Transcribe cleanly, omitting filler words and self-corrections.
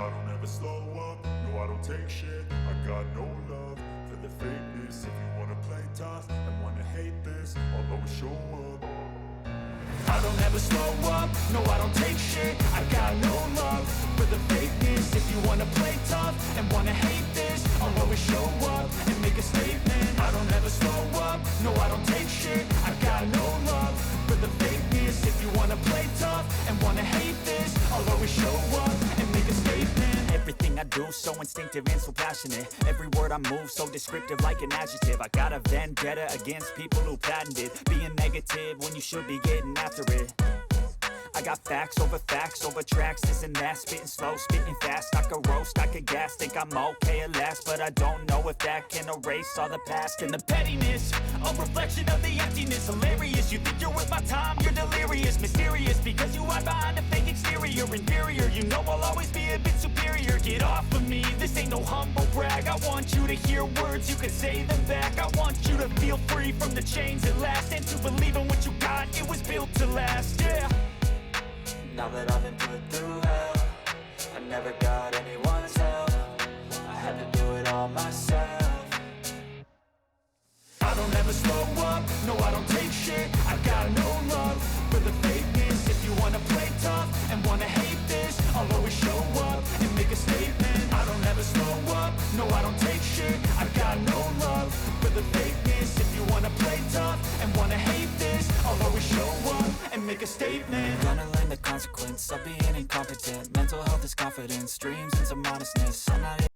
I don't ever slow up, no I don't take shit. I got no love for the fakeness. If you wanna play tough and wanna hate this, I'll always show up. I don't ever slow up, no I don't take shit. I got no love for the fakeness. If you wanna play tough and wanna hate this, I'll always show up and make a statement. I don't ever slow up, no I don't take shit. I got no love for the fakeness. If you wanna play tough and wanna hate this, I'll always show up and make a statement. Everything I do so instinctive and so passionate. Every word I move so descriptive like an adjective. I got a vendetta against people who patented being negative when you should be getting after it. I got facts over tracks, this and that. Spitting slow, spitting fast, I could roast, I could gas. Think I'm okay at last, but I don't know if that can erase all the past. And the pettiness, a reflection of the emptiness. Hilarious, you think you're worth my time, you're delirious. Mysterious, because you hide behind a fake exterior. Inferior, you know I'll always be a bit superior. Get off of me, this ain't no humble brag. I want you to hear words, you can say them back. I want you to feel free from the chains at last, and to believe in what you got, it was built to last, yeah. Now that I've been put through hell, I never got anyone's help. I had to do it all myself. I don't ever slow up, no I don't take shit. I got no love for the fakeness. If you wanna play tough and wanna hate this, I'll always show up and make a statement. I don't ever slow up, no I don't take shit. I got no love for the fakeness. If you wanna play tough and wanna hate this, I'll always show up and make a statement. Gonna learn the consequence of being incompetent. Mental health is confidence, dreams and some honestness. I'm not